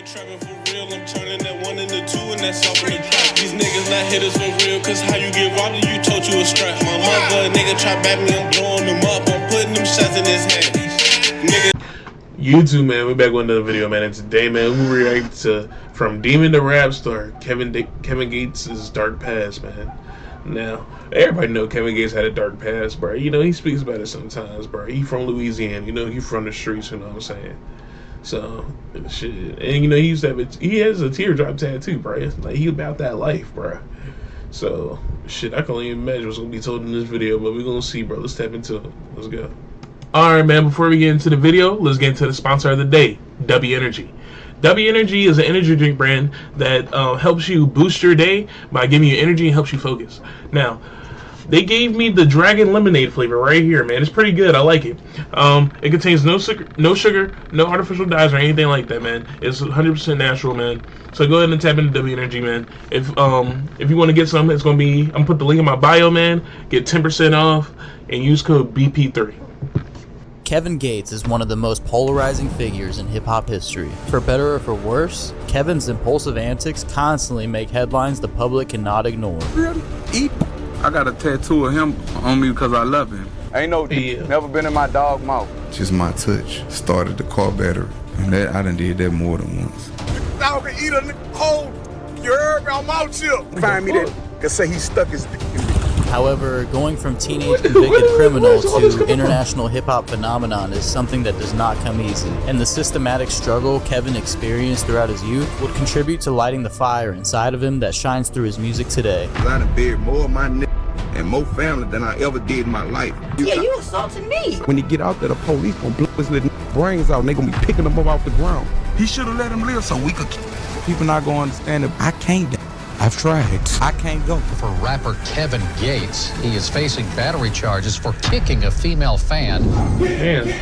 trapping for real, I'm turning that 1 into 2 and that's off in the trap. These niggas not hitters for real, cause how you get robbed and you told you a strap. My mother, nigga try back me, I'm blowing them up, I'm putting them shots in his hand. Nigga. YouTube, man, we back with another video, man, and today, man, we react to From Demon to Rap Star, Kevin Gates' dark past, man. Now, everybody know Kevin Gates had a dark past, bro. You know, he speaks about it sometimes, bro. He from Louisiana, you know, he from the streets, you know what I'm saying? So, shit. And, you know, he has a teardrop tattoo, bro. Like, he about that life, bro. So, shit, I can only imagine what's going to be told in this video, but we're going to see, bro. Let's tap into it. Let's go. Alright, man, before we get into the video, let's get into the sponsor of the day, W Energy. W Energy is an energy drink brand that helps you boost your day by giving you energy and helps you focus. Now, they gave me the Dragon Lemonade flavor right here, man. It's pretty good. I like it. It contains no sugar, no artificial dyes or anything like that, man. It's 100% natural, man. So go ahead and tap into W Energy, man. If you want to get some, it's gonna be. I'm gonna put the link in my bio, man. Get 10% off and use code BP3. Kevin Gates is one of the most polarizing figures in hip-hop history. For better or for worse, Kevin's impulsive antics constantly make headlines the public cannot ignore. I got a tattoo of him on me because I love him. Ain't no never been in my dog mouth. Just my touch started the car battery, and that I done did that more than once. Dog can eat a nigga whole. You heard me? I'm out here. Find me that can say he stuck his dick in me. However, going from teenage convicted criminal to international hip-hop phenomenon is something that does not come easy, and the systematic struggle Kevin experienced throughout his youth would contribute to lighting the fire inside of him that shines through his music today. I done buried more of my niggas and more family than I ever did in my life. Yeah, you assaulted me. When he get out there, the police gonna blow his little brains out and they gonna be picking him up off the ground. He should have let him live so we could. People not gonna understand it. I can't. I've tried. I can't go. For rapper Kevin Gates, he is facing battery charges for kicking a female fan. Man.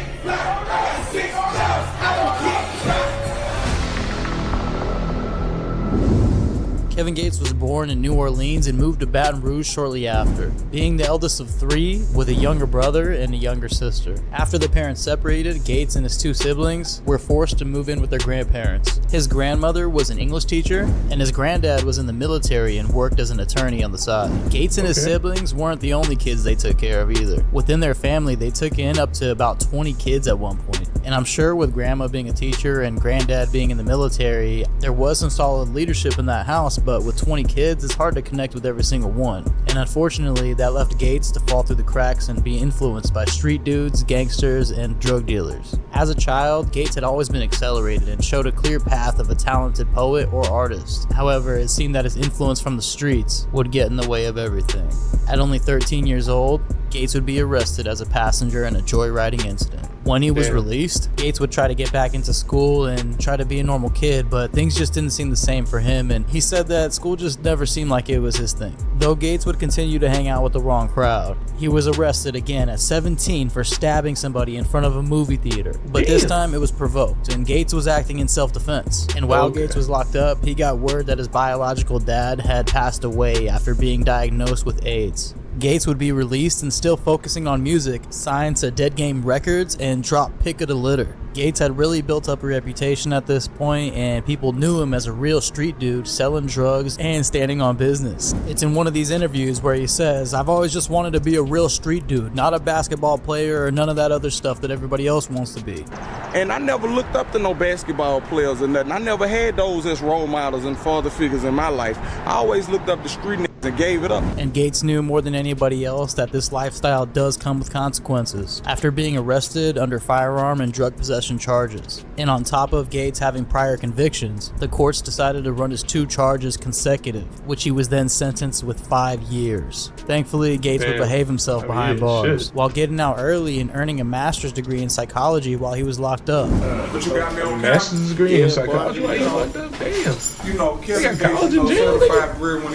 Kevin Gates was born in New Orleans and moved to Baton Rouge shortly after, being the eldest of 3 with a younger brother and a younger sister. After the parents separated, Gates and his 2 siblings were forced to move in with their grandparents. His grandmother was an English teacher, and his granddad was in the military and worked as an attorney on the side. Gates and his siblings weren't the only kids they took care of either. Within their family, they took in up to about 20 kids at one point. And I'm sure with grandma being a teacher and granddad being in the military, there was some solid leadership in that house, but with 20 kids, it's hard to connect with every single one. And unfortunately, that left Gates to fall through the cracks and be influenced by street dudes, gangsters, and drug dealers. As a child, Gates had always been accelerated and showed a clear path of a talented poet or artist. However, it seemed that his influence from the streets would get in the way of everything. At only 13 years old, Gates would be arrested as a passenger in a joyriding incident. When he was released, Gates would try to get back into school and try to be a normal kid, but things just didn't seem the same for him, and he said that school just never seemed like it was his thing. Though Gates would continue to hang out with the wrong crowd, he was arrested again at 17 for stabbing somebody in front of a movie theater, but this time it was provoked, and Gates was acting in self-defense. And while Gates was locked up, he got word that his biological dad had passed away after being diagnosed with AIDS. Gates would be released and still focusing on music, signed to Dead Game Records, and dropped Pick of the Litter. Gates had really built up a reputation at this point, and people knew him as a real street dude selling drugs and standing on business. It's in one of these interviews where he says, "I've always just wanted to be a real street dude, not a basketball player or none of that other stuff that everybody else wants to be." And I never looked up to no basketball players or nothing. I never had those as role models and father figures in my life. I always looked up to street niggas and gave it up. And Gates knew more than anybody else that this lifestyle does come with consequences. After being arrested under firearm and drug possession charges, and on top of Gates having prior convictions, the courts decided to run his 2 charges consecutive, which he was then sentenced with 5 years. Thankfully, Gates would behave himself behind bars, while getting out early and earning a master's degree in psychology while he was locked up. But you got me on Master's degree in psychology? Why you locked up? Damn. You know, Kevin got college in Gates, jail, certified career when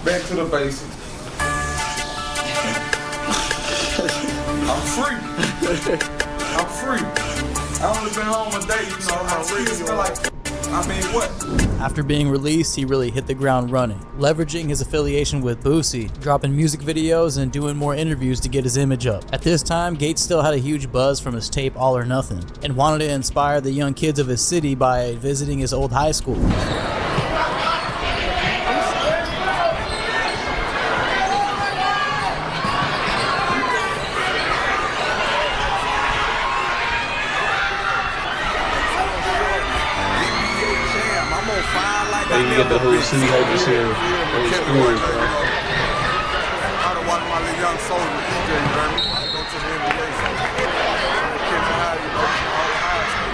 back to the basics. I'm free. I'm free. I only been home a day, my radio. I mean, what? After being released, he really hit the ground running, leveraging his affiliation with Boosie, dropping music videos and doing more interviews to get his image up. At this time, Gates still had a huge buzz from his tape All or Nothing, and wanted to inspire the young kids of his city by visiting his old high school. You get the whole city hype this here. Old school, bro. I don't watch my little young soldier DJ, you heard me? I go to the NBA, so kids are high, you know, all high school.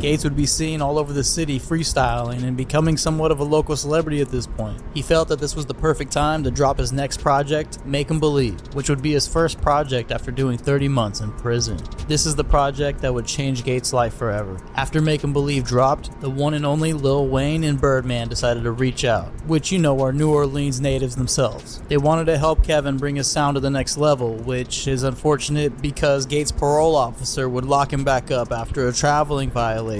Gates would be seen all over the city freestyling and becoming somewhat of a local celebrity at this point. He felt that this was the perfect time to drop his next project, Make 'Em Believe, which would be his first project after doing 30 months in prison. This is the project that would change Gates' life forever. After Make 'Em Believe dropped, the one and only Lil Wayne and Birdman decided to reach out, which you know are New Orleans natives themselves. They wanted to help Kevin bring his sound to the next level, which is unfortunate because Gates' parole officer would lock him back up after a traveling violation.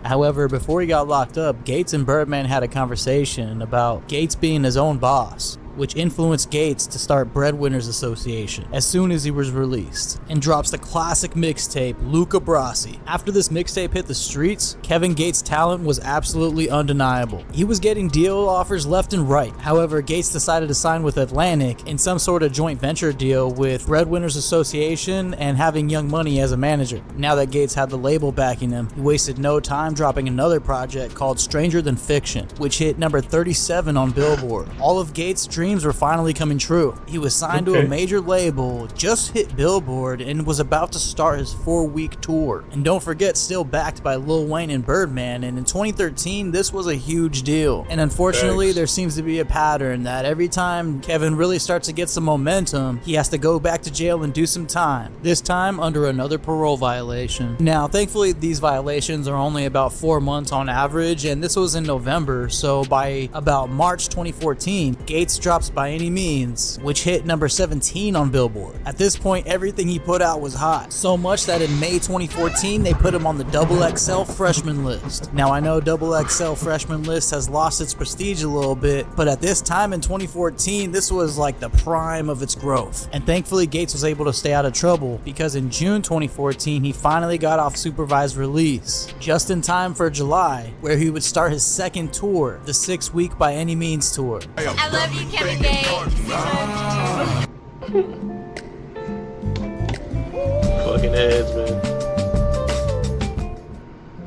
However, before he got locked up, Gates and Birdman had a conversation about Gates being his own boss, which influenced Gates to start Breadwinners Association as soon as he was released, and drops the classic mixtape Luca Brasi. After this mixtape hit the streets, Kevin Gates' talent was absolutely undeniable. He was getting deal offers left and right. However, Gates decided to sign with Atlantic in some sort of joint venture deal with Breadwinners Association and having Young Money as a manager. Now that Gates had the label backing him, he wasted no time dropping another project called Stranger Than Fiction, which hit number 37 on Billboard. All of Gates' dreams were finally coming true. He was signed to a major label, just hit Billboard, and was about to start his 4-week tour. And don't forget, still backed by Lil Wayne and Birdman, and in 2013, this was a huge deal. And unfortunately, there seems to be a pattern that every time Kevin really starts to get some momentum, he has to go back to jail and do some time, this time under another parole violation. Now, thankfully, these violations are only about 4 months on average, and this was in November, so by about March 2014, Gates dropped By Any Means, which hit number 17 on Billboard. At this point, everything he put out was hot, so much that in May 2014 they put him on the XXL freshman list. Now I know XXL freshman list has lost its prestige a little bit, but at this time in 2014 this was like the prime of its growth. And thankfully Gates was able to stay out of trouble, because in June 2014 he finally got off supervised release, just in time for July, where he would start his second tour, the 6-week By Any Means tour. I love you, Kevin Gates. Fucking heads, man.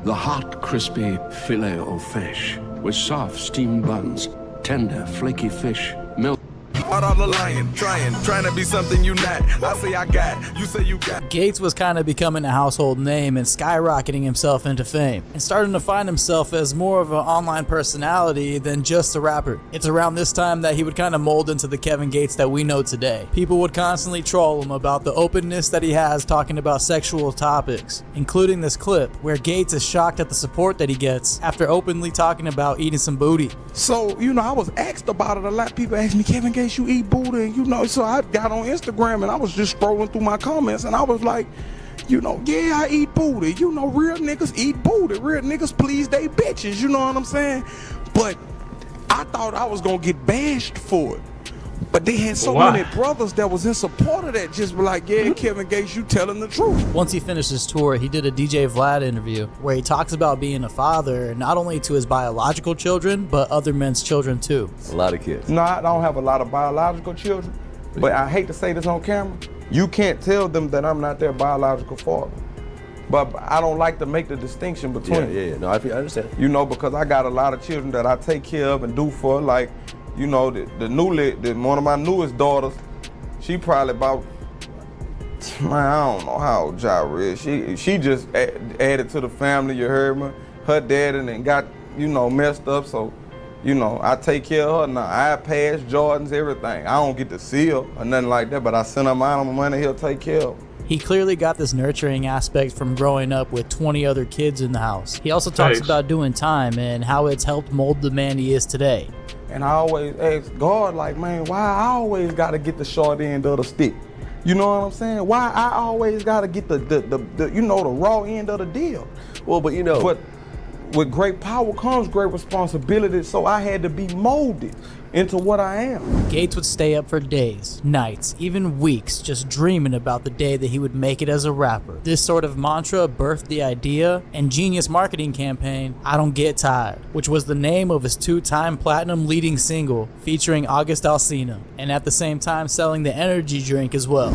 The hot, crispy filet of fish with soft steamed buns, tender, flaky fish, milk. Out on the lion, trying to be something you not. I say I got, you say you got. Gates was kind of becoming a household name and skyrocketing himself into fame, and starting to find himself as more of an online personality than just a rapper. It's around this time that he would kind of mold into the Kevin Gates that we know today. People would constantly troll him about the openness that he has talking about sexual topics, including this clip where Gates is shocked at the support that he gets after openly talking about eating some booty. So, you know, I was asked about it a lot. People asked me, Kevin Gates, you eat booty? And, you know, so I got on Instagram and I was just scrolling through my comments and I was like, you know, yeah, I eat booty. You know, real niggas eat booty. Real niggas please they bitches. You know what I'm saying? But I thought I was going to get bashed for it. But they had so many brothers that was in support of that, just be like, yeah, Kevin Gates, you telling the truth. Once he finished his tour, he did a DJ Vlad interview where he talks about being a father, not only to his biological children, but other men's children too. A lot of kids. No, I don't have a lot of biological children, but I hate to say this on camera. You can't tell them that I'm not their biological father. But I don't like to make the distinction between. Yeah. No, I understand. You know, because I got a lot of children that I take care of and do for, like, you know, one of my newest daughters, she probably about, man, I don't know how old Jara is. She just added to the family, you heard me? Her daddy and got, you know, messed up, so, you know, I take care of her now. iPads, Jordans, everything. I don't get to see her or nothing like that, but I send her my money, he'll take care of her. He clearly got this nurturing aspect from growing up with 20 other kids in the house. He also talks about doing time and how it's helped mold the man he is today. And I always ask God, like, man, why I always got to get the short end of the stick? You know what I'm saying? Why I always gotta get the you know, the raw end of the deal. Well, but you know. But with great power comes great responsibility, so I had to be molded into what I am. Gates would stay up for days, nights, even weeks, just dreaming about the day that he would make it as a rapper. This sort of mantra birthed the idea and genius marketing campaign, I Don't Get Tired, which was the name of his 2-time platinum leading single featuring August Alsina, and at the same time selling the energy drink as well.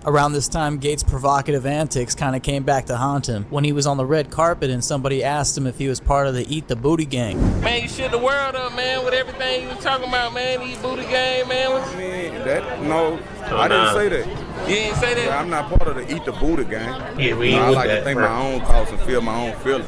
Around this time, Gates' provocative antics kind of came back to haunt him when he was on the red carpet and somebody asked him if he was part of the Eat the Booty gang. Man, you shit the world up, man, with everything you was talking about, man. Eat Booty gang, man. I didn't say that. You didn't say that? Yeah, I'm not part of the Eat the Booty gang. Yeah, we ain't I with like that, to think bro. my own thoughts and feel my own feelings,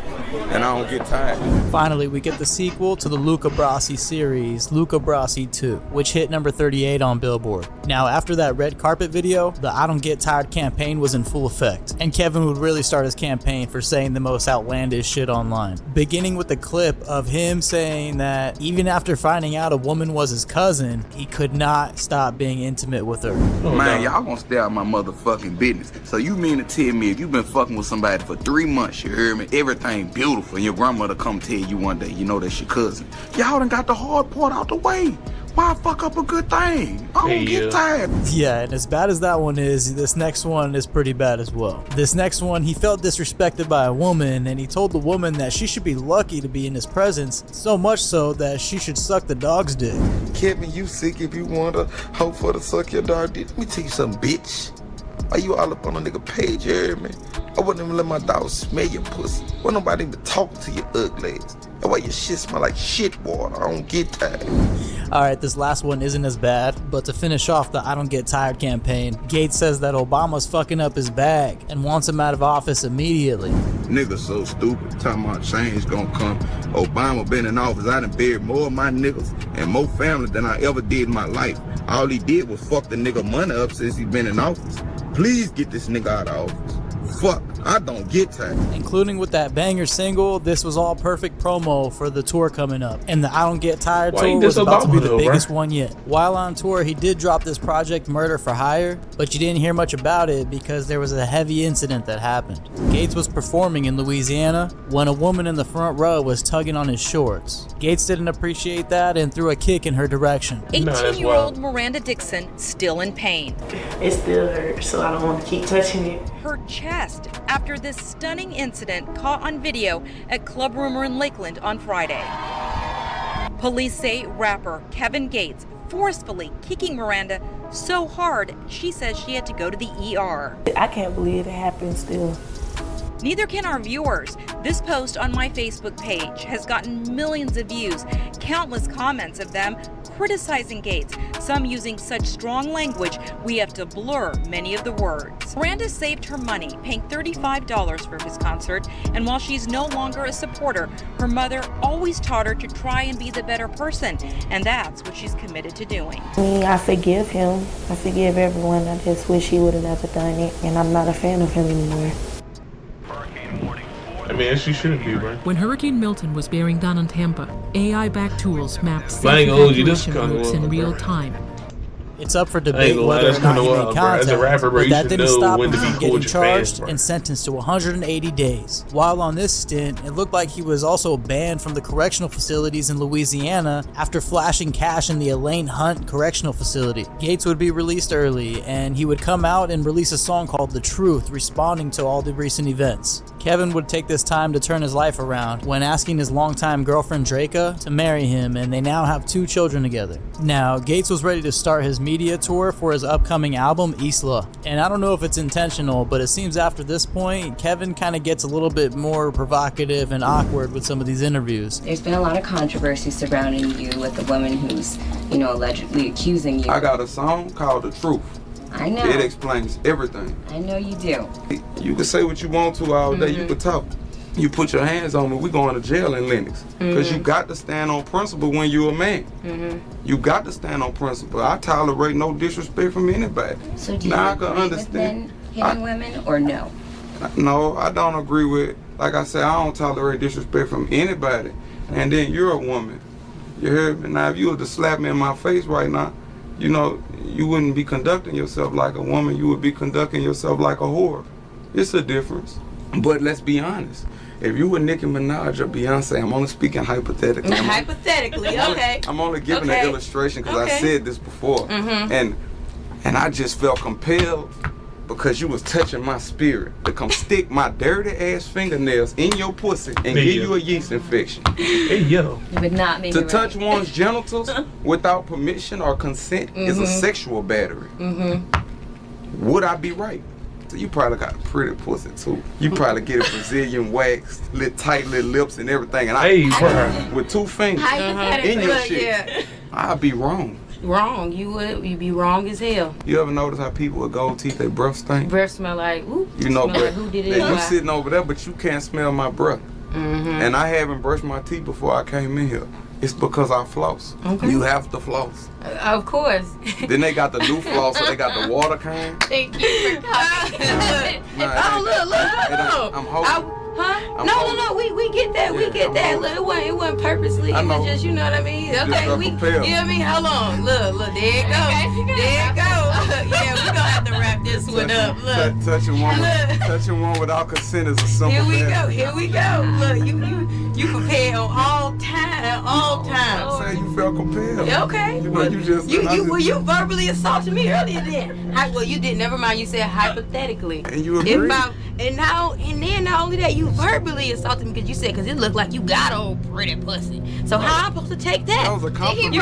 and I don't get tired. Finally, we get the sequel to the Luca Brasi series, Luca Brasi 2, which hit number 38 on Billboard. Now, after that red carpet video, the I Don't Get Tired campaign was in full effect, and Kevin would really start his campaign for saying the most outlandish shit online. Beginning with the clip of him saying that even after finding out a woman was his cousin, he could not stop being intimate with her. Man, y'all gonna stay out my motherfucking business. So you mean to tell me if you been fucking with somebody for 3 months, you heard me, everything beautiful, and your grandmother come tell you one day, you know that's your cousin. Y'all done got the hard part out the way. Why fuck up a good thing? I don't get tired. Yeah, and as bad as that one is, this next one is pretty bad as well. This next one, he felt disrespected by a woman, and he told the woman that she should be lucky to be in his presence, so much so that she should suck the dog's dick. Kevin, you sick if you want to hope for to suck your dog dick. Let me tell you something, bitch. Why you all up on a nigga page, you heard me? I wouldn't even let my dog smell your pussy. Wasn't nobody even talking to your ugly ass. That's why your shit smell like shit water. I don't get tired. Alright, this last one isn't as bad, but to finish off the I Don't Get Tired campaign, Gates says that Obama's fucking up his bag and wants him out of office immediately. Niggas so stupid, talking about change gonna come. Obama been in office, I done buried more of my niggas and more family than I ever did in my life. All he did was fuck the nigga money up since he been in office. Please get this nigga out of office. Fuck, I don't get tired. Including with that banger single, this was all perfect promo for the tour coming up. And the I Don't Get Tired tour was about to be the biggest one yet. While on tour, he did drop this project Murder for Hire, but you didn't hear much about it because there was a heavy incident that happened. Gates was performing in Louisiana when a woman in the front row was tugging on his shorts. Gates didn't appreciate that and threw a kick in her direction. 18-year-old Miranda Dixon still in pain. It still hurts, so I don't want to keep touching it. Her chest after this stunning incident caught on video at Club Rumor in Lakeland on Friday. Police say rapper Kevin Gates forcefully kicking Miranda so hard she says she had to go to the ER. I can't believe it happened still. Neither can our viewers. This post on my Facebook page has gotten millions of views, countless comments of them criticizing Gates, some using such strong language we have to blur many of the words. Miranda saved her money, paying $35 for his concert, and while she's no longer a supporter, her mother always taught her to try and be the better person, and that's what she's committed to doing. I forgive him. I forgive everyone. I just wish he would have never done it, and I'm not a fan of him anymore. I mean, she shouldn't be, right? When Hurricane Milton was bearing down on Tampa, AI-backed tools mapped safe Like, evacuation routes in real time. It's up for debate whether or not he made contact, but that didn't stop him from getting charged and sentenced to 180 days. While on this stint, it looked like he was also banned from the correctional facilities in Louisiana after flashing cash in the Elaine Hunt Correctional Facility. Gates would be released early, and he would come out and release a song called The Truth, responding to all the recent events. Kevin would take this time to turn his life around when asking his longtime girlfriend Draca to marry him, and they now have 2 children together. Now, Gates was ready to start his media tour for his upcoming album, Isla. And I don't know if it's intentional, but it seems after this point, Kevin kind of gets a little bit more provocative and awkward with some of these interviews. There's been a lot of controversy surrounding you with the woman who's, allegedly accusing you. I got a song called The Truth. I know. It explains everything. I know you do. You can say what you want to all day, you can talk. you put your hands on me, we going to jail in Lennox. Because you got to stand on principle when you're a man. You got to stand on principle. I tolerate no disrespect from anybody. So do you now agree I can understand. with men hitting women or no? No, I don't agree with, like I said, I don't tolerate disrespect from anybody. And then you're a woman. You heard me? Now, if you were to slap me in my face right now, you know, you wouldn't be conducting yourself like a woman. You would be conducting yourself like a whore. It's a difference. But let's be honest. If you were Nicki Minaj or Beyonce, I'm only speaking hypothetically. Hypothetically, okay. I'm only giving an illustration because I said this before. And I just felt compelled because you was touching my spirit to come stick my dirty ass fingernails in your pussy and give you a yeast infection. Hey, yo. You would not make To it touch right. one's genitals without permission or consent is a sexual battery. Would I be right? So you probably got a pretty pussy too. You probably get a Brazilian wax, tight little lips and everything. And with 2 fingers in your shit, I'd be wrong. Wrong. You'd be wrong as hell. You ever notice how people with gold teeth, their breath stink? Breath smell like, ooh. You know, smell but like who did it? you sitting over there, but you can't smell my breath. And I haven't brushed my teeth before I came in here. It's because I floss. You have to floss. Of course. Then they got the new floss, so they got the water can. Thank you for coming. Look. I'm holding. No. We get that. We get that. Look, it wasn't purposely. It was just, you know what I mean? Okay, you know what I mean? Hold on. Look, there it goes. There it goes. Yeah, we gonna have to wrap this one up. Look. Touching one without consent is a simple Here we go. Look, you prepared on all time. I'm saying you felt compelled. Okay. You know, you verbally assaulted me earlier then. Well, you did. Never mind. You said hypothetically. And you agreed. And then not only that, you verbally assaulted me because you said, because it looked like you got old pretty pussy. So how I'm supposed to take that? That was a compliment.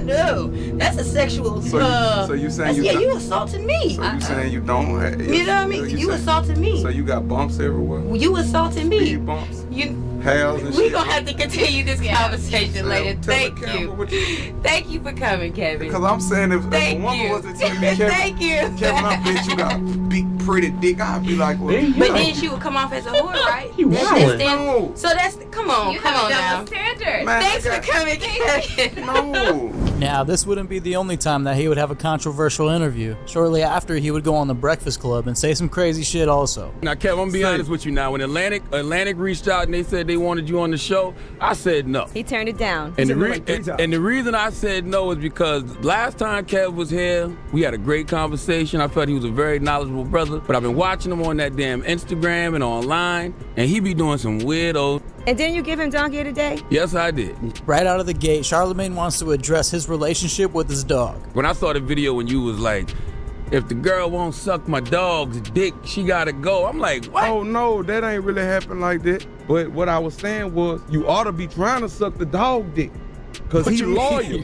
No. That's a sexual. So you saying you assaulted me. So you saying you don't? You know what I mean? You assaulted me. So you got bumps everywhere? You assaulted me. Speed bumps? Hairs and shit? We gonna have to continue this conversation later. Thank you. Thank you for coming, Kevin. Because I'm saying if a woman was to tell me, Kevin, I bet you got a big, pretty dick, I'd be like, well, but then she would come off as a whore, right? No. So that's, come on now. Standard. Thanks for coming, Kevin. No. Now, this wouldn't be the only time that he would have a controversial interview. Shortly after, he would go on The Breakfast Club and say some crazy shit also. Now, Kev, I'm gonna be honest with you now. When Atlantic reached out and they said they wanted you on the show, I said no. He turned it down. And the reason I said no is because last time Kev was here, we had a great conversation. I felt he was a very knowledgeable brother, but I've been watching him on that damn Instagram and online, and he be doing some weirdo. And didn't you give him donkey of the day? Yes, I did. Right out of the gate, Charlamagne wants to address his relationship with his dog. When I saw the video when you was like, if the girl won't suck my dog's dick, she gotta go. I'm like, what? Oh no, that ain't really happen like that. But what I was saying was, you ought to be trying to suck the dog dick. Cause he's loyal.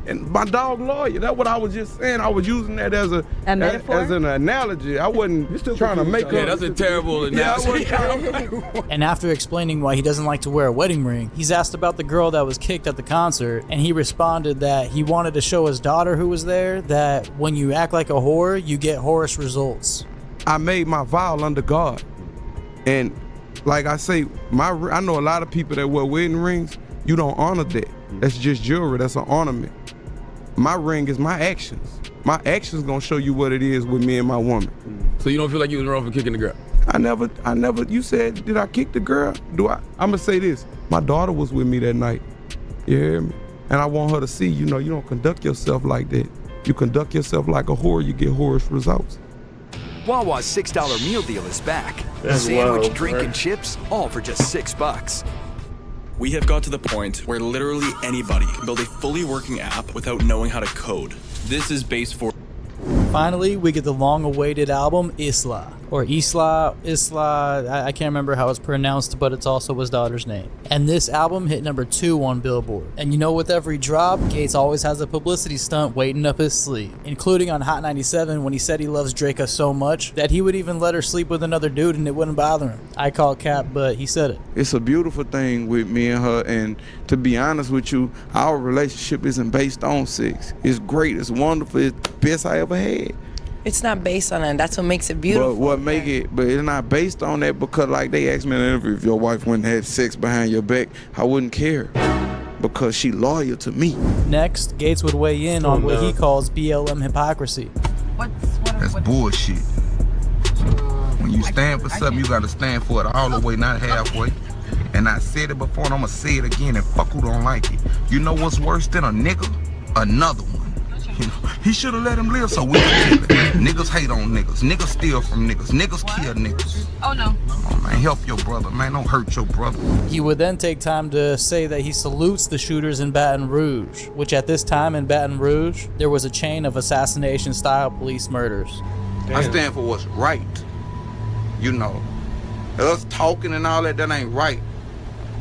And my dog loyal. That's what I was just saying. I was using that as an analogy. I wasn't trying to make her. Yeah, that's a terrible analogy. And after explaining why he doesn't like to wear a wedding ring, he's asked about the girl that was kicked at the concert, and he responded that he wanted to show his daughter who was there that when you act like a whore, you get whorish results. I made my vow under God. And like I say, I know a lot of people that wear wedding rings. You don't honor that. That's just jewelry. That's an ornament. My ring is my actions. My actions gonna show you what it is with me and my woman. So you don't feel like you was wrong for kicking the girl? I never, you said, did I kick the girl? I'ma say this, my daughter was with me that night. You hear me? And I want her to see, you don't conduct yourself like that. You conduct yourself like a whore, you get whorish results. Wawa's $6 meal deal is back. That's Sandwich, wild, drink, bro. and chips, all for just $6. We have got to the point where literally anybody can build a fully working app without knowing how to code. This is base for. Finally, we get the long-awaited album Isla, or Isla, I can't remember how it's pronounced, but it's also his daughter's name. And this album hit number 2 on Billboard. And with every drop, Gates always has a publicity stunt waiting up his sleeve, including on Hot 97 when he said he loves Draca so much that he would even let her sleep with another dude and it wouldn't bother him. I call cap, but he said it. It's a beautiful thing with me and her, and to be honest with you, our relationship isn't based on sex. It's great, it's wonderful, it's the best I ever had. It's not based on that. That's what makes it beautiful. But what make it? But it's not based on that because, like, they asked me in an interview if your wife went and had sex behind your back, I wouldn't care because she loyal to me. Next, Gates would weigh in on what he calls BLM hypocrisy. That's bullshit. When you stand for something, you gotta stand for it all the way, not halfway. And I said it before, and I'm gonna say it again, and fuck who don't like it. You know what's worse than a nigga? Another one. You know, he should have let him live so we could kill him. Niggas hate on niggas. Niggas steal from niggas. Niggas kill niggas. Oh, no. Come on, man. Help your brother, man. Don't hurt your brother. He would then take time to say that he salutes the shooters in Baton Rouge, which at this time in Baton Rouge, there was a chain of assassination-style police murders. Damn. I stand for what's right. You know, us talking and all that ain't right.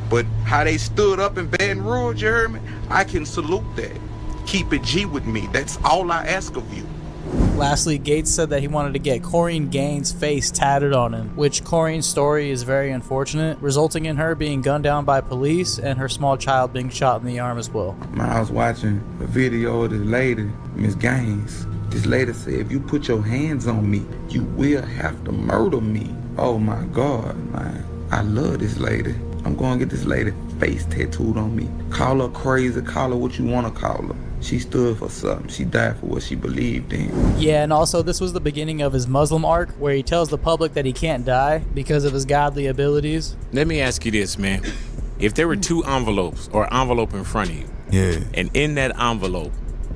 But how they stood up in Baton Rouge, you heard me? I can salute that. Keep it G with me. That's all I ask of you. Lastly, Gates said that he wanted to get Corrine Gaines' face tatted on him, which Corrine's story is very unfortunate, resulting in her being gunned down by police and her small child being shot in the arm as well. I was watching a video of this lady, Miss Gaines. This lady said, if you put your hands on me, you will have to murder me. Oh my God, man. I love this lady. I'm going to get this lady face tattooed on me. Call her crazy, call her what you want to call her. She stood for something. She died for what she believed in. Yeah, and also this was the beginning of his Muslim arc, where he tells the public that he can't die because of his godly abilities. Let me ask you this, man. If there were two envelopes or envelope in front of you, and in that envelope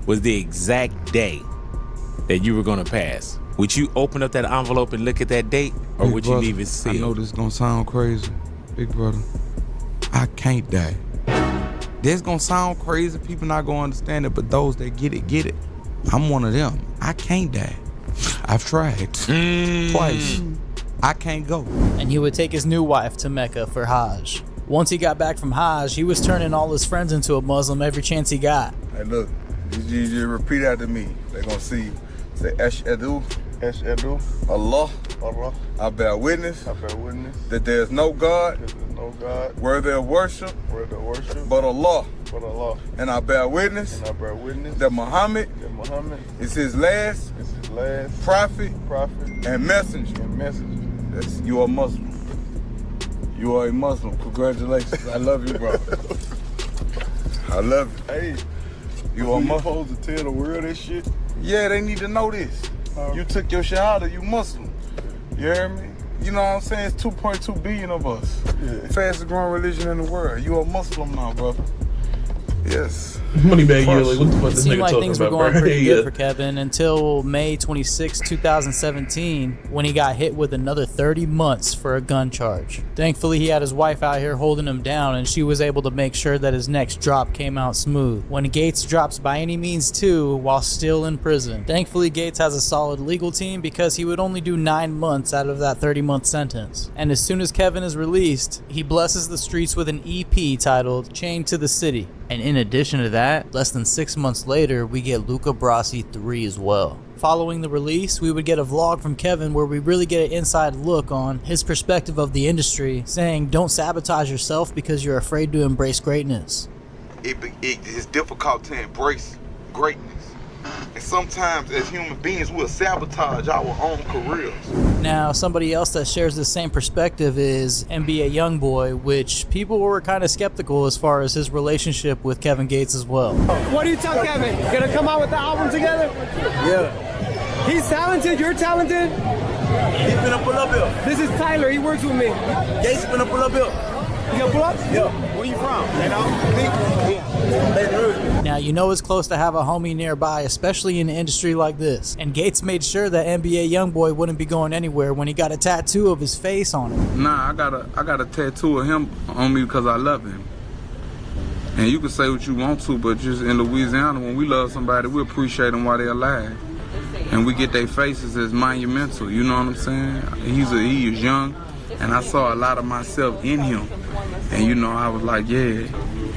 was the exact day that you were going to pass, would you open up that envelope and look at that date, or Big would brother, you leave it sealed? I know this is going to sound crazy. Big brother, I can't die. This gonna sound crazy, people not gonna understand it, but those that get it. I'm one of them. I can't die. I've tried twice. I can't go. And he would take his new wife to Mecca for Hajj. Once he got back from Hajj, he was turning all his friends into a Muslim every chance he got. Hey, look, you just repeat after me. They're gonna see. Say, Ashhadu, Allah, I bear witness, that there is no God, worthy of worship, but Allah. And I bear witness, that Muhammad is his last prophet and messenger. That's, you are Muslim. You are a Muslim. Congratulations. I love you, bro. I love you. Hey, you are supposed to tell the world this shit? Yeah, they need to know this. You took your shahada, you Muslim. You hear me? You know what I'm saying? It's 2.2 billion of us. Yeah. Fastest growing religion in the world. You a Muslim now, brother. Yes. Moneybag, you're like, what the fuck It this seemed nigga like talking things were about, going bro? pretty good for Kevin until May 26, 2017, when he got hit with another 30 months for a gun charge. Thankfully, he had his wife out here holding him down, and she was able to make sure that his next drop came out smooth. When Gates drops by any means too, while still in prison. Thankfully, Gates has a solid legal team because he would only do 9 months out of that 30-month sentence. And as soon as Kevin is released, he blesses the streets with an EP titled Chained to the City. And in addition to that, less than 6 months later, we get Luca Brasi 3 as well. Following the release, we would get a vlog from Kevin where we really get an inside look on his perspective of the industry, saying don't sabotage yourself because you're afraid to embrace greatness. It's difficult to embrace greatness. And sometimes as human beings, we'll sabotage our own careers. Now, somebody else that shares the same perspective is NBA Youngboy, which people were kind of skeptical as far as his relationship with Kevin Gates as well. What do you tell Kevin? Gonna come out with the album together? Yeah. He's talented, you're talented? He's gonna pull up here. This is Tyler, he works with me. Gates gonna pull up here. You gonna pull up? Yeah. Where you from? You know? Yeah. Now, you know it's close to have a homie nearby, especially in an industry like this. And Gates made sure that NBA Youngboy wouldn't be going anywhere when he got a tattoo of his face on him. Nah, I got a tattoo of him on me because I love him. And you can say what you want to, but just in Louisiana, when we love somebody, we appreciate them while they're alive. And we get their faces as monumental, you know what I'm saying? He is young, and I saw a lot of myself in him. And you know, I was like, yeah,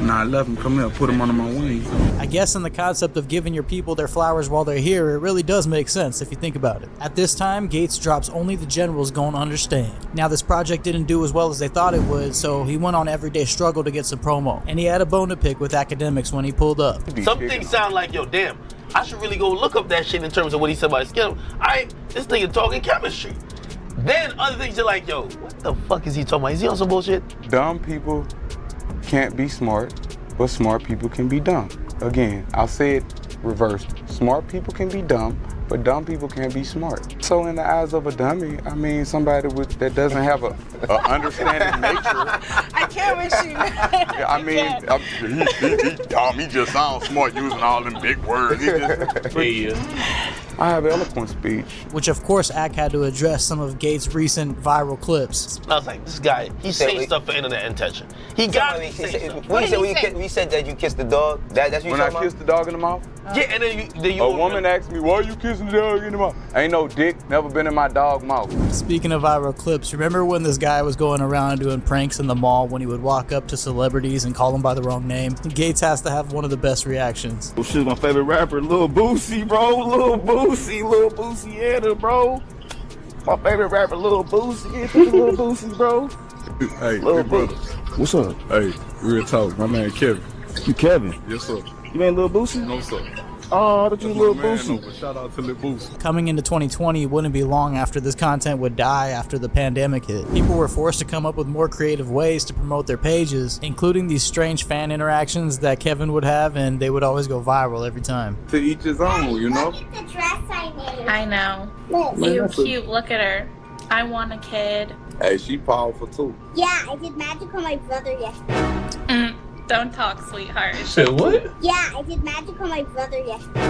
Nah, I left him. Come here, put him under my wing. I guess in the concept of giving your people their flowers while they're here, it really does make sense if you think about it. At this time, Gates drops Only the General's Gonna Understand. Now, this project didn't do as well as they thought it would, so he went on Everyday Struggle to get some promo. And he had a bone to pick with academics when he pulled up. Some things sound like, yo, damn, I should really go look up that shit in terms of what he said about his skin. This nigga talking chemistry. Then other things are like, yo, what the fuck is he talking about? Is he on some bullshit? Dumb people can't be smart, but smart people can be dumb. Again, I'll say it reversed. Smart people can be dumb, but dumb people can't be smart. So in the eyes of a dummy, I mean somebody that doesn't have a understanding nature. I can't with you. I mean, he dumb. He just sounds smart using all them big words. I have eloquent speech. Which of course Ak had to address some of Gates' recent viral clips. I was like, this guy, he's saying stuff for internet intention. He got me. When you said that you kissed the dog, that's what you when I kissed the dog in the mouth? Yeah, and then you a woman asked me, why are you kissing the dog in the mouth? Ain't no dick, never been in my dog mouth. Speaking of viral clips, remember when this guy was going around doing pranks in the mall when he would walk up to celebrities and call them by the wrong name? Gates has to have one of the best reactions. Oh shit, my favorite rapper, Lil Boosie, bro. Lil Boosie, bro. My favorite rapper, Lil Boosie, Lil Boosie, bro. Hey, Lil brother. What's up? Hey, real talk. My man Kevin. You Kevin? Yes, sir. You ain't Lil Boosie? No, sir. Oh, I thought you Lil Man, Boosie. no, but shout out to Lil Boosie. Coming into 2020, it wouldn't be long after this content would die after the pandemic hit. People were forced to come up with more creative ways to promote their pages, including these strange fan interactions that Kevin would have, and they would always go viral every time. To each his own, you know? The dress I made. I know. Look. You're cute. Look at her. I want a kid. Hey, she powerful too. Yeah, I did magic on my brother yesterday. Don't talk, sweetheart. Said what? Yeah, I did magic on my brother yesterday.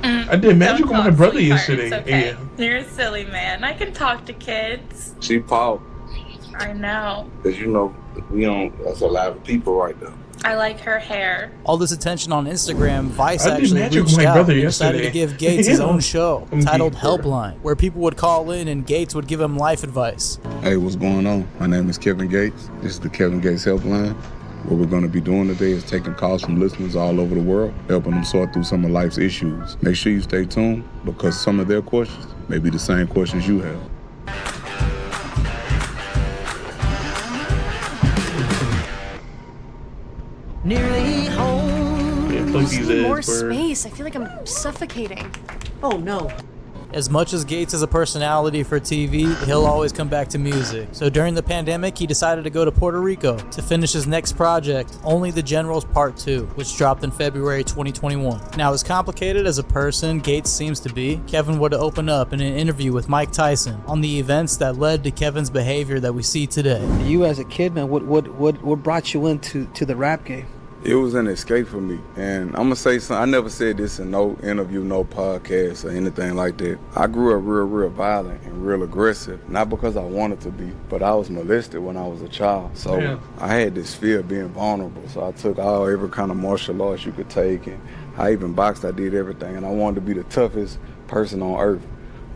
I did magic on my brother yesterday. It's okay. Yeah. You're a silly man. I can talk to kids. She powerful. I know. Cause you know, that's a lot of people right there. I like her hair. All this attention on Instagram, Vice I did actually magic reached with my out brother and decided yesterday. to give Gates his Yeah. own show I'm titled geeked. Helpline, where people would call in and Gates would give them life advice. Hey, what's going on? My name is Kevin Gates. This is the Kevin Gates Helpline. What we're going to be doing today is taking calls from listeners all over the world, helping them sort through some of life's issues. Make sure you stay tuned because some of their questions may be the same questions you have. Nearly home. Yeah, plug these More ads, bird. space. I feel like I'm suffocating. Oh no. As much as Gates is a personality for TV, he'll always come back to music. So during the pandemic, he decided to go to Puerto Rico to finish his next project, Only the General's Part 2, which dropped in February 2021. Now, as complicated as a person Gates seems to be, Kevin would open up in an interview with Mike Tyson on the events that led to Kevin's behavior that we see today. You as a kid, man, what brought you into the rap game? It was an escape for me. And I'm gonna say something, I never said this in no interview, no podcast or anything like that. I grew up real violent and real aggressive. Not because I wanted to be, but I was molested when I was a child. So Yeah. I had this fear of being vulnerable. So I took every kind of martial arts you could take, and I even boxed, I did everything. And I wanted to be the toughest person on earth.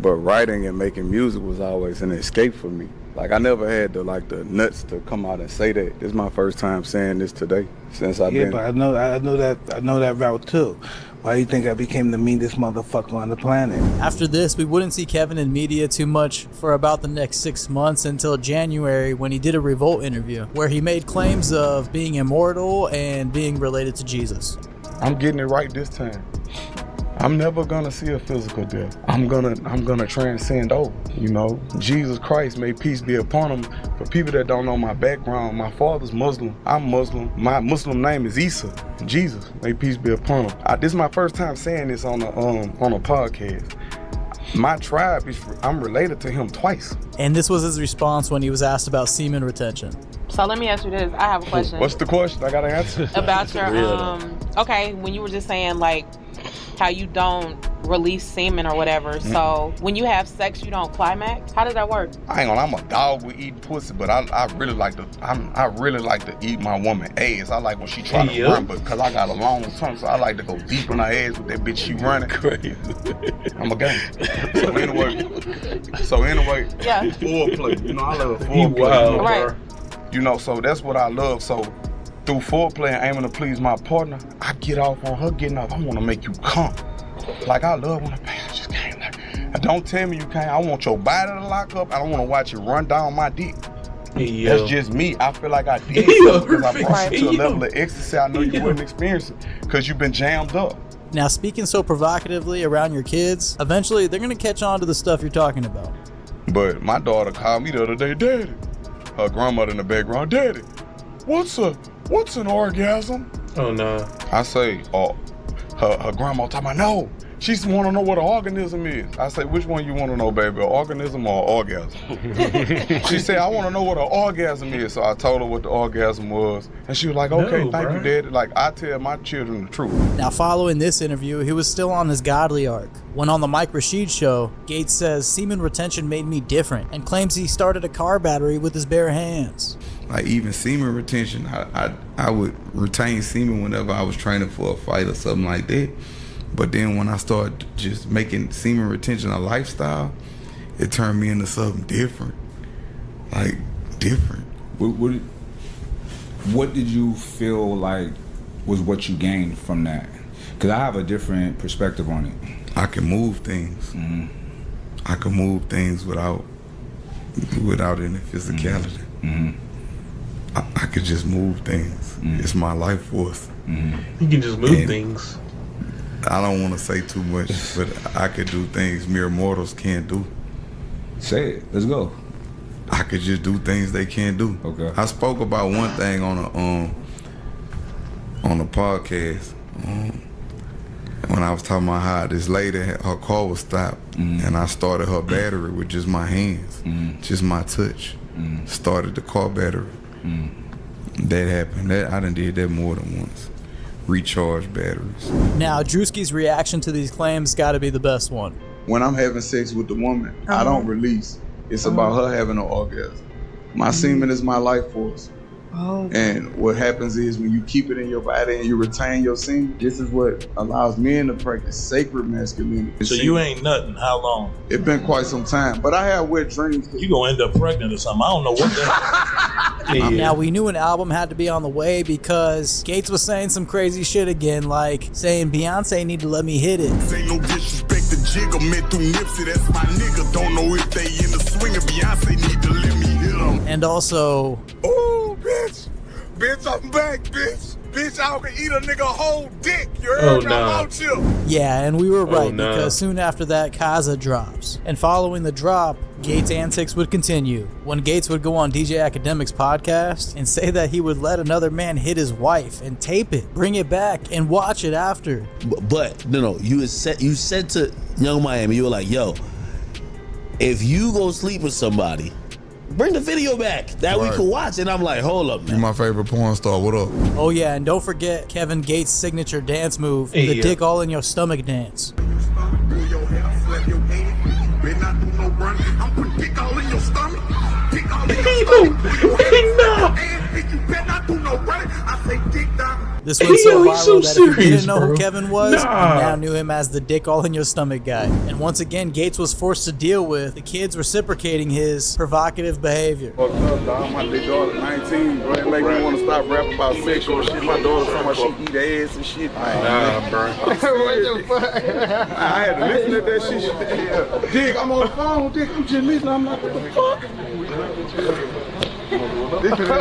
But writing and making music was always an escape for me. Like I never had the nuts to come out and say that. This is my first time saying this today since I've been. But I know that route too. Why do you think I became the meanest motherfucker on the planet? After this, we wouldn't see Kevin in media too much for about the next 6 months until January when he did a Revolt interview where he made claims of being immortal and being related to Jesus. I'm getting it right this time. I'm never gonna see a physical death. I'm gonna transcend over. You know, Jesus Christ, may peace be upon him. For people that don't know my background, my father's Muslim. I'm Muslim. My Muslim name is Isa. Jesus, may peace be upon him. This is my first time saying this on a podcast. My tribe I'm related to him twice. And this was his response when he was asked about semen retention. So let me ask you this. I have a question. What's the question? I gotta answer. About your okay, when you were just saying like how you don't release semen or whatever. So when you have sex, you don't climax. How does that work? I ain't gonna. I'm a dog with eating pussy, but I really like to eat my woman ass. I like when she try to run, but cause I got a long tongue, so I like to go deep in her ass with that bitch. She running crazy. I'm a gang. So anyway, yeah. Foreplay. You know, I love foreplay. Right. You know, so that's what I love. So through foreplay and aiming to please my partner, I get off on her getting off. I want to make you come. Like, I love when a man just came like, don't tell me you can't. I want your body to lock up. I don't want to watch you run down my dick. Yo. That's just me. I feel like I did something because I brought you to a level of ecstasy I know you wouldn't experience it because you've been jammed up. Now, speaking so provocatively around your kids, eventually they're gonna catch on to the stuff you're talking about. But my daughter called me the other day, Daddy. Her grandmother in the background, Daddy, what's an orgasm? Oh no. I say, her grandma talking about, no. She just want to know what an organism is. I say, which one you want to know, baby, an organism or an orgasm? She said, I want to know what an orgasm is. So I told her what the orgasm was. And she was like, okay, thank you, Daddy. Like, I tell my children the truth. Now, following this interview, he was still on his godly arc. When on the Mike Rashid show, Gates says semen retention made me different and claims he started a car battery with his bare hands. Like, even semen retention, I would retain semen whenever I was training for a fight or something like that. But then when I started just making semen retention a lifestyle, it turned me into something different. Like, different. What did you feel like was what you gained from that? Because I have a different perspective on it. I can move things. Mm-hmm. I can move things without any physicality. Mm-hmm. I could just move things. Mm-hmm. It's my life force. Mm-hmm. You can just move things. I don't want to say too much, but I could do things mere mortals can't do. Say it. Let's go. I could just do things they can't do. Okay. I spoke about one thing on a podcast when I was talking about how this lady, her car was stopped, and I started her battery with just my hands, just my touch. Started the car battery. That happened. I done did that more than once. Recharge batteries. Now, Drewski's reaction to these claims got to be the best one. When I'm having sex with the woman, I don't release. It's about her having an orgasm. My semen is my life force. Oh. And what happens is when you keep it in your body and you retain your semen, this is what allows men to practice sacred masculinity. So you ain't nothing. How long? It's been quite some time, but I have wet dreams. You gonna end up pregnant or something. I don't know what that. Now, we knew an album had to be on the way because Gates was saying some crazy shit again, like saying Beyonce need to let me hit it. Ain't no disrespect to Jigga, man through Nipsey, that's my nigga. Don't know if they in the swing of Beyonce need to let me hit them. And also, oh, bitch, I'm back, bitch. Bitch, I can eat a nigga whole dick. You heard Oh, me? no. I'm out you. yeah, and we were right no. because soon after that, Kaza drops. And following the drop, Gates' antics would continue. When Gates would go on DJ Academic's podcast and say that he would let another man hit his wife and tape it, bring it back, and watch it after. But no, you said to Young Miami, you were like, yo, if you go sleep with somebody, bring the video back that we can watch. And I'm like, hold up, man. You my favorite porn star. What up? Oh yeah, and don't forget Kevin Gates' signature dance move, the dick all in your stomach dance. I'm putting dick all in your stomach. Dick all in your stomach. And you better not do no running. I say dick down. This was so viral so that if you serious, didn't know bro. who Kevin was, Nah. you now knew him as the dick all in your stomach guy. And once again, Gates was forced to deal with the kids reciprocating his provocative behavior. Fucked up, dog. My big daughter, 19, bro. It make me want to stop rapping about sexual shit. My daughter talking about she eat ass and shit. Nah, bro. What the fuck? I had to listen to that shit. Dick, I'm on the phone. Dick, I'm just listening. I'm like, what the fuck? This is funny,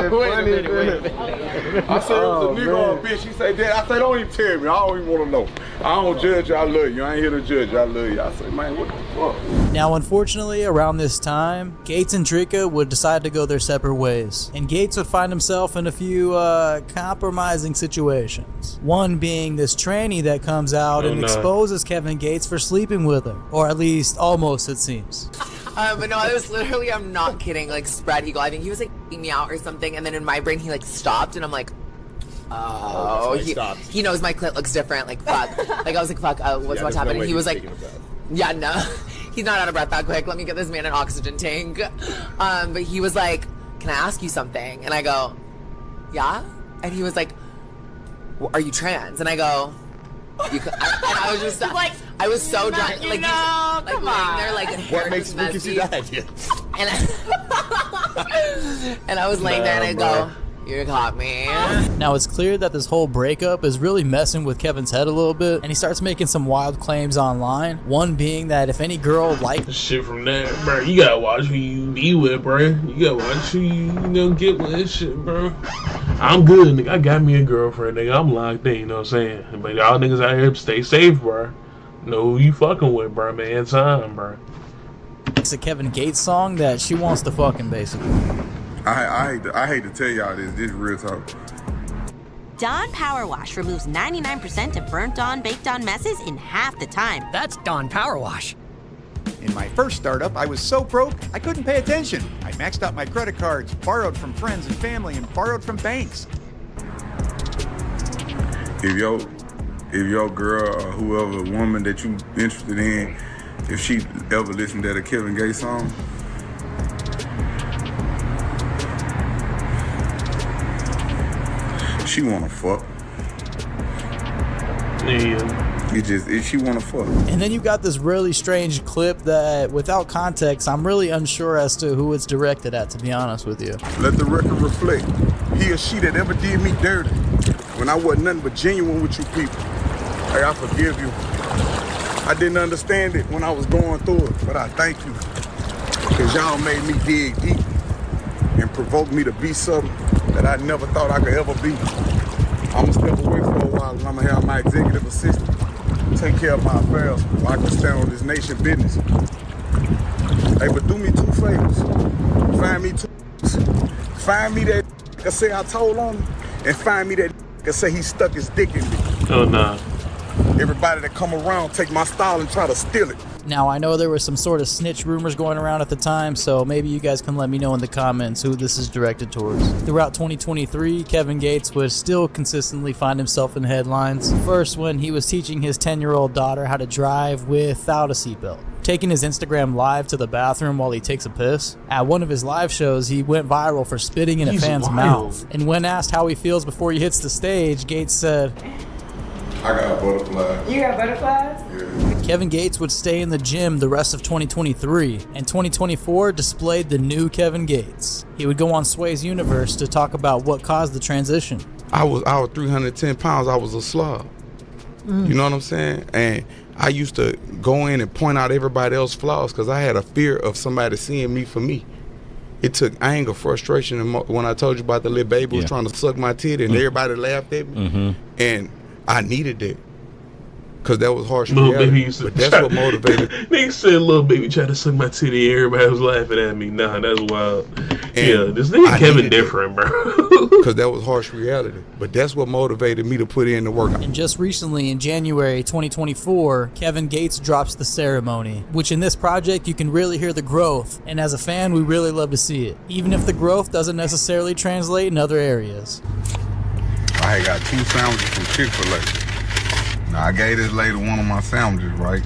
I said it was a nigga or a bitch. He said that. I said, don't even tell me. I don't even want to know. I don't judge you. I love you. I ain't here to judge you. I love you. I said, man, what the fuck? Now, unfortunately, around this time, Gates and Drika would decide to go their separate ways. And Gates would find himself in a few compromising situations. One being this tranny that comes out and exposes Kevin Gates for sleeping with her. Or at least, almost, it seems. But no, it was literally, I'm not kidding, like spread eagle. I think he was like f***ing me out or something, and then in my brain he like stopped, and I'm like, oh, he knows my clit looks different, like fuck. Like I was like, fuck, what's about to happen? And he was like, yeah, no, he's not out of breath that quick. Let me get this man an oxygen tank. But he was like, can I ask you something? And I go, yeah? And he was like, well, are you trans? And I go, and I was just like, I was so drunk, like, like laying there, like, hair was messy. And I was laying there, and I go, You caught me. Now it's clear that this whole breakup is really messing with Kevin's head a little bit, and he starts making some wild claims online. One being that if any girl likes shit from that, bro, you gotta watch who you be with, bro. You gotta watch who you get with this shit, bro. I'm good, nigga. I got me a girlfriend, nigga. I'm locked in, you know what I'm saying? But y'all niggas out here, stay safe, bro. Know who you fucking with, bro, man. Time, bro. It's a Kevin Gates song that she wants to fuck him, basically. I hate to tell y'all this is real talk. Dawn Power Wash removes 99% of burnt-on, baked-on messes in half the time. That's Dawn Power Wash. In my first startup, I was so broke, I couldn't pay attention. I maxed out my credit cards, borrowed from friends and family, and borrowed from banks. If your girl or whoever, woman that you interested in, if she ever listened to a Kevin Gates song, she wanna fuck. Yeah. She wanna fuck. And then you got this really strange clip that, without context, I'm really unsure as to who it's directed at, to be honest with you. Let the record reflect. He or she that ever did me dirty when I wasn't nothing but genuine with you people. Hey, I forgive you. I didn't understand it when I was going through it, but I thank you. Because y'all made me dig deep and provoked me to be something that I never thought I could ever be. I'm gonna step away for a while and I'm gonna have my executive assistant take care of my affairs so I can stand on this nation business. Hey, but do me 2 favors. Find me that that say I told on him, and find me that that say he stuck his dick in me. Oh, nah. Everybody that come around take my style and try to steal it. Now, I know there was some sort of snitch rumors going around at the time, so maybe you guys can let me know in the comments who this is directed towards. Throughout 2023, Kevin Gates would still consistently find himself in headlines. First, when he was teaching his 10-year-old daughter how to drive without a seatbelt. Taking his Instagram live to the bathroom while he takes a piss. At one of his live shows, he went viral for spitting in a fan's mouth. And when asked how he feels before he hits the stage, Gates said, I got butterflies. You got butterflies? Yeah. Kevin Gates would stay in the gym the rest of 2023, and 2024 displayed the new Kevin Gates. He would go on Sway's Universe to talk about what caused the transition. I was 310 pounds. I was a slob. You know what I'm saying? And I used to go in and point out everybody else's flaws because I had a fear of somebody seeing me for me. It took anger, frustration, and when I told you about the little baby who was trying to suck my titty and everybody laughed at me, and I needed that. Cause that was harsh reality, but that's what motivated. Nigga said, "Little baby tried to suck my titty." Everybody was laughing at me. Nah, that's wild. And yeah, this nigga Kevin different, bro. Cause that was harsh reality, but that's what motivated me to put in the work. And just recently, in January 2024, Kevin Gates drops The Ceremony, which in this project you can really hear the growth. And as a fan, we really love to see it, even if the growth doesn't necessarily translate in other areas. I got 2 sandwiches from Chick-fil-A. Now, I gave this lady one of my sandwiches, right?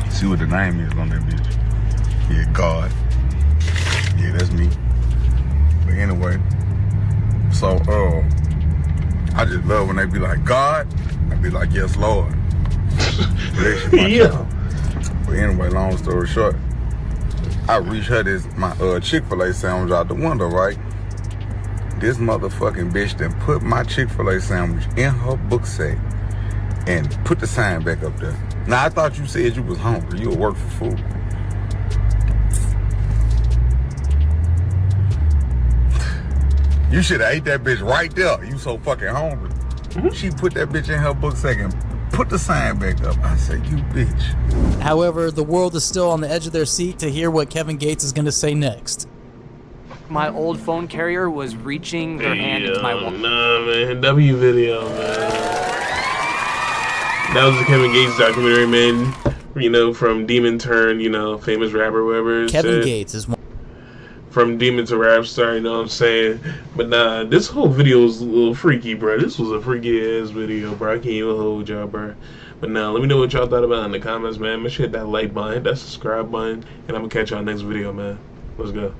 See what the name is on that bitch. Yeah, God. Yeah, that's me. But anyway, so, I just love when they be like, God, I be like, yes, Lord. Yeah. But anyway, long story short, I reached her my Chick-fil-A sandwich out the window, right? This motherfucking bitch that put my Chick-fil-A sandwich in her book sack and put the sign back up there. Now, I thought you said you was hungry. You would work for food. You should have ate that bitch right there. You so fucking hungry. She put that bitch in her book sack and put the sign back up. I said, you bitch. However, the world is still on the edge of their seat to hear what Kevin Gates is going to say next. My old phone carrier was reaching their hand into my wallet. Nah, man. W video, man. That was the Kevin Gates documentary, man. You know, from Demon Turn, you know, famous rapper, whatever. Kevin Gates is one. From Demon to Rap Star, you know what I'm saying? But nah, this whole video was a little freaky, bro. This was a freaky ass video, bro. I can't even hold y'all, bro. But now, let me know what y'all thought about it in the comments, man. Make sure you hit that like button, hit that subscribe button, and I'm gonna catch y'all next video, man. Let's go.